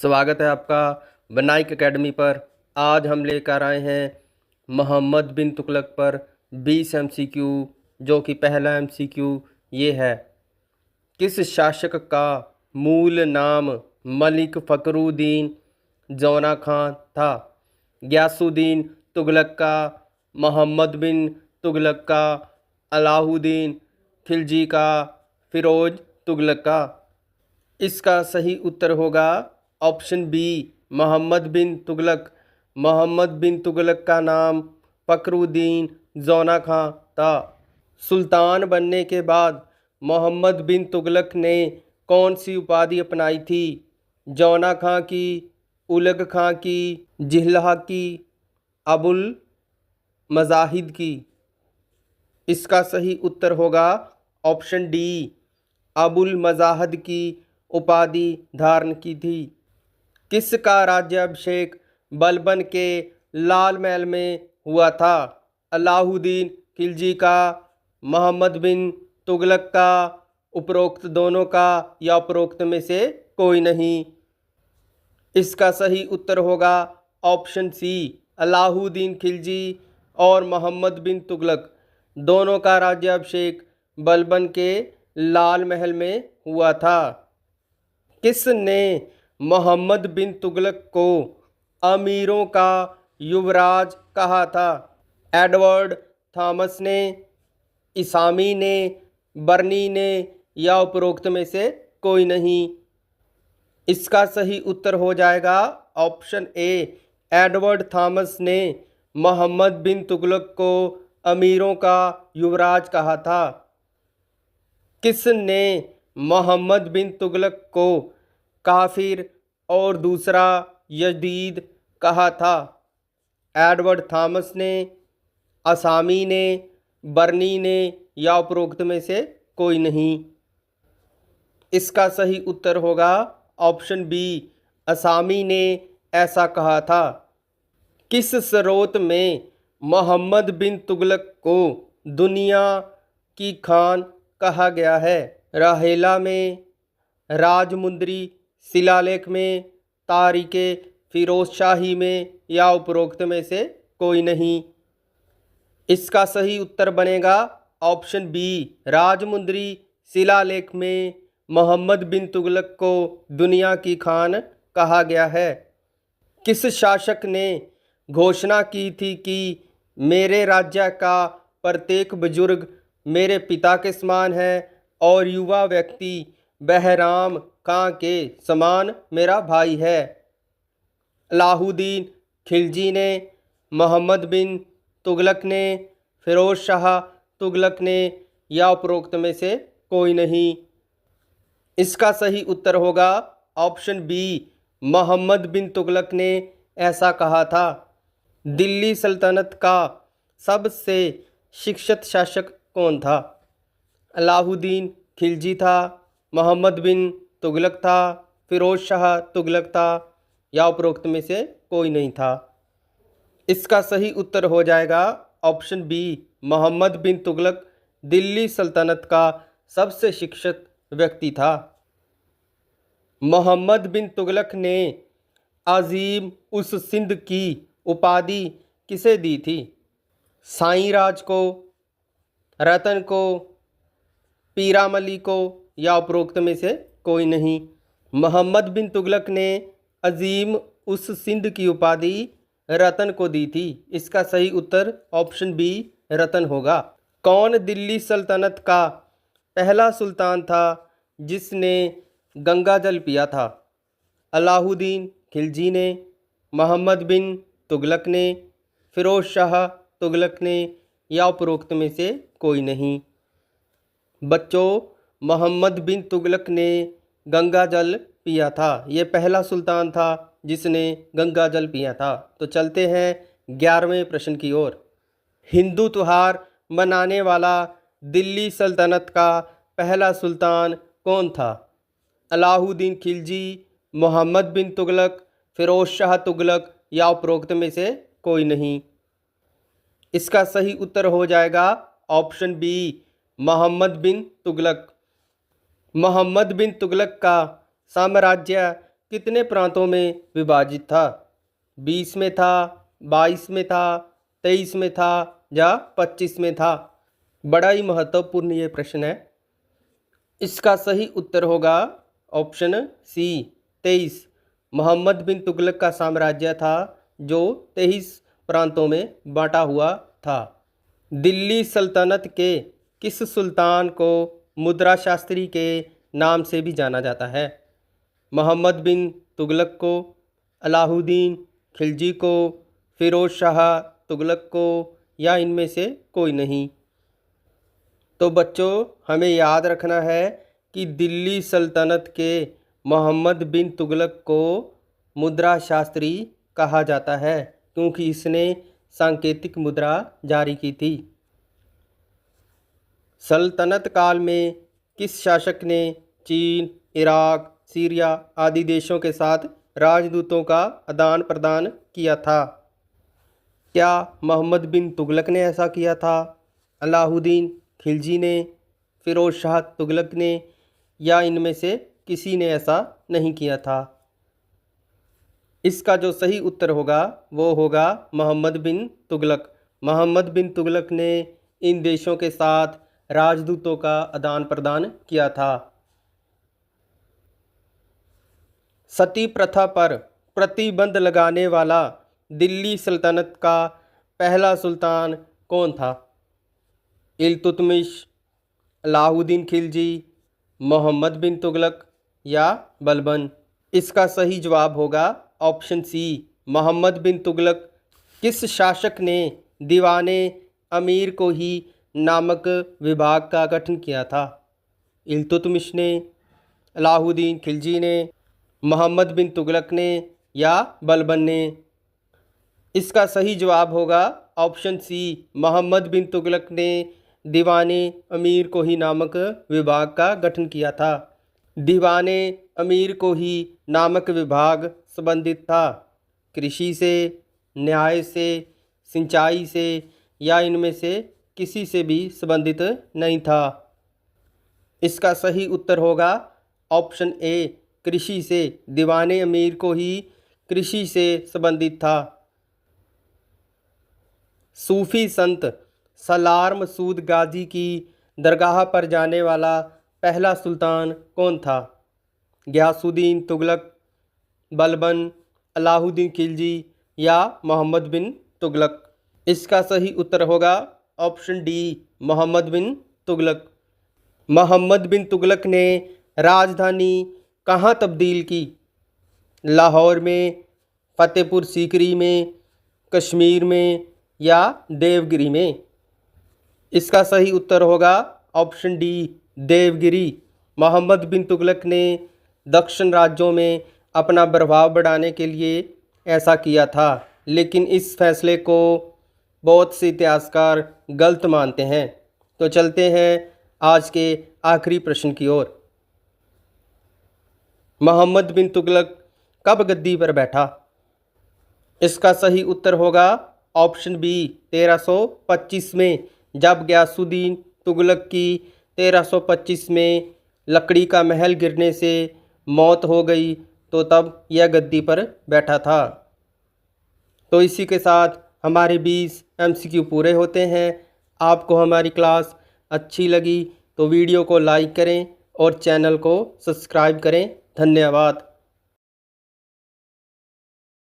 स्वागत है आपका बनाइक एकेडमी पर। आज हम लेकर आए हैं मोहम्मद बिन तुगलक पर 20 एमसीक्यू, जो कि पहला एमसीक्यू ये है। किस शासक का मूल नाम मलिक फ़खरुद्दीन जौना खां था? गयासुद्दीन तुगलक का, मोहम्मद बिन तुगलक का, अलाउद्दीन खिलजी का, फिरोज तुगलक का? इसका सही उत्तर होगा ऑप्शन बी, मोहम्मद बिन तुगलक। मोहम्मद बिन तुगलक का नाम फ़खरुद्दीन जौना खां था। सुल्तान बनने के बाद मोहम्मद बिन तुगलक ने कौन सी उपाधि अपनाई थी? जौना खां की, उलग खां की, जिहलह की, अबुल मजाहिद की? इसका सही उत्तर होगा ऑप्शन डी, अबुल मजाहिद की उपाधि धारण की थी। किसका राज्याभिषेक बलबन के लाल महल में हुआ था? अलाउद्दीन खिलजी का, मोहम्मद बिन तुगलक का, उपरोक्त दोनों का, या उपरोक्त में से कोई नहीं? इसका सही उत्तर होगा ऑप्शन सी, अलाउद्दीन खिलजी और मोहम्मद बिन तुगलक दोनों का राज्याभिषेक बलबन के लाल महल में हुआ था। किसने मोहम्मद बिन तुगलक को अमीरों का युवराज कहा था? एडवर्ड थॉमस ने, इसामी ने, बर्नी ने, या उपरोक्त में से कोई नहीं? इसका सही उत्तर हो जाएगा ऑप्शन ए, एडवर्ड थॉमस ने मोहम्मद बिन तुगलक को अमीरों का युवराज कहा था। किसने मोहम्मद बिन तुगलक को काफिर और दूसरा यजीद कहा था? एडवर्ड थॉमस ने, असामी ने, बर्नी ने, या उपरोक्त में से कोई नहीं? इसका सही उत्तर होगा ऑप्शन बी, असामी ने ऐसा कहा था। किस स्रोत में मोहम्मद बिन तुगलक को दुनिया की खान कहा गया है? राहेला में, राजमुंदरी शिलालेख में, तारीखे फिरोजशाही में, या उपरोक्त में से कोई नहीं? इसका सही उत्तर बनेगा ऑप्शन बी, राजमुंदरी शिलालेख में मोहम्मद बिन तुगलक को दुनिया की खान कहा गया है। किस शासक ने घोषणा की थी कि मेरे राज्य का प्रत्येक बुजुर्ग मेरे पिता के समान है और युवा व्यक्ति बहराम खां के समान मेरा भाई है? अलाउद्दीन खिलजी ने, मोहम्मद बिन तुगलक ने, फिरोज शाह तुगलक ने, या उपरोक्त में से कोई नहीं? इसका सही उत्तर होगा ऑप्शन बी, मोहम्मद बिन तुगलक ने ऐसा कहा था। दिल्ली सल्तनत का सबसे शिक्षित शासक कौन था? अलाउद्दीन खिलजी था, मोहम्मद बिन तुगलक था, फिरोज शाह तुगलक था, या उपरोक्त में से कोई नहीं था? इसका सही उत्तर हो जाएगा ऑप्शन बी, मोहम्मद बिन तुगलक दिल्ली सल्तनत का सबसे शिक्षित व्यक्ति था। मोहम्मद बिन तुगलक ने अजीम उस सिंध की उपाधि किसे दी थी? साईं राज को, रतन को, पीरामली को, या उपरोक्त में से कोई नहीं? मोहम्मद बिन तुगलक ने अजीम उस सिंध की उपाधि रतन को दी थी। इसका सही उत्तर ऑप्शन बी, रतन होगा। कौन दिल्ली सल्तनत का पहला सुल्तान था जिसने गंगा जल पिया था? अलाउद्दीन खिलजी ने, मोहम्मद बिन तुगलक ने, फिरोज शाह तुगलक ने, या उपरोक्त में से कोई नहीं? बच्चों, मोहम्मद बिन तुगलक ने गंगा जल पिया था। ये पहला सुल्तान था जिसने गंगा जल पिया था। तो चलते हैं 11वें प्रश्न की ओर। हिंदू त्यौहार मनाने वाला दिल्ली सल्तनत का पहला सुल्तान कौन था? अलाउद्दीन खिलजी, मोहम्मद बिन तुगलक, फिरोज शाह तुगलक, या उपरोक्त में से कोई नहीं? इसका सही उत्तर हो जाएगा ऑप्शन बी, मोहम्मद बिन तुगलक। मोहम्मद बिन तुगलक का साम्राज्य कितने प्रांतों में विभाजित था? 20 में था, 22 में था, 23 में था या 25 में था? बड़ा ही महत्वपूर्ण ये प्रश्न है। इसका सही उत्तर होगा ऑप्शन सी 23। मोहम्मद बिन तुगलक का साम्राज्य था जो 23 प्रांतों में बांटा हुआ था। दिल्ली सल्तनत के किस सुल्तान को मुद्रा शास्त्री के नाम से भी जाना जाता है? मोहम्मद बिन तुगलक को, अलाउद्दीन खिलजी को, फिरोज शाह तुगलक को या इनमें से कोई नहीं? तो बच्चों हमें याद रखना है कि दिल्ली सल्तनत के मोहम्मद बिन तुगलक को मुद्रा शास्त्री कहा जाता है क्योंकि इसने सांकेतिक मुद्रा जारी की थी। सल्तनत काल में किस शासक ने चीन, इराक, सीरिया आदि देशों के साथ राजदूतों का आदान प्रदान किया था? क्या मोहम्मद बिन तुगलक ने ऐसा किया था, अलाउद्दीन खिलजी ने, फिरोज शाह तुगलक ने या इनमें से किसी ने ऐसा नहीं किया था? इसका जो सही उत्तर होगा वो होगा मोहम्मद बिन तुगलक। मोहम्मद बिन तुगलक ने इन देशों के साथ राजदूतों का आदान प्रदान किया था। सती प्रथा पर प्रतिबंध लगाने वाला दिल्ली सल्तनत का पहला सुल्तान कौन था? इल्तुतमिश, अलाउद्दीन खिलजी, मोहम्मद बिन तुगलक या बलबन? इसका सही जवाब होगा ऑप्शन सी मोहम्मद बिन तुगलक। किस शासक ने दीवाने अमीर को ही नामक विभाग का गठन किया था? इल्तुतमिश ने, अलाउद्दीन खिलजी ने, मोहम्मद बिन तुगलक ने या बलबन ने? इसका सही जवाब होगा ऑप्शन सी मोहम्मद बिन तुगलक ने दीवाने अमीर को ही नामक विभाग का गठन किया था। दीवाने अमीर को ही नामक विभाग संबंधित था कृषि से, न्याय से, सिंचाई से या इनमें से किसी से भी संबंधित नहीं था। इसका सही उत्तर होगा ऑप्शन ए कृषि से। दीवाने अमीर को ही कृषि से संबंधित था। सूफी संत सलार मसूद गाजी की दरगाह पर जाने वाला पहला सुल्तान कौन था? गयासुद्दीन तुगलक, बलबन, अलाउद्दीन खिलजी या मोहम्मद बिन तुगलक? इसका सही उत्तर होगा ऑप्शन डी मोहम्मद बिन तुगलक। मोहम्मद बिन तुगलक ने राजधानी कहाँ तब्दील की? लाहौर में, फतेहपुर सीकरी में, कश्मीर में या देवगिरी में? इसका सही उत्तर होगा ऑप्शन डी देवगिरी। मोहम्मद बिन तुगलक ने दक्षिण राज्यों में अपना प्रभाव बढ़ाने के लिए ऐसा किया था, लेकिन इस फैसले को बहुत से इतिहासकार गलत मानते हैं। तो चलते हैं आज के आखिरी प्रश्न की ओर। मोहम्मद बिन तुगलक कब गद्दी पर बैठा? इसका सही उत्तर होगा ऑप्शन बी 1325 में। जब गयासुद्दीन तुगलक की 1325 में लकड़ी का महल गिरने से मौत हो गई तो तब यह गद्दी पर बैठा था। तो इसी के साथ हमारे 20 MCQ पूरे होते हैं। आपको हमारी क्लास अच्छी लगी तो वीडियो को लाइक करें और चैनल को सब्सक्राइब करें। धन्यवाद।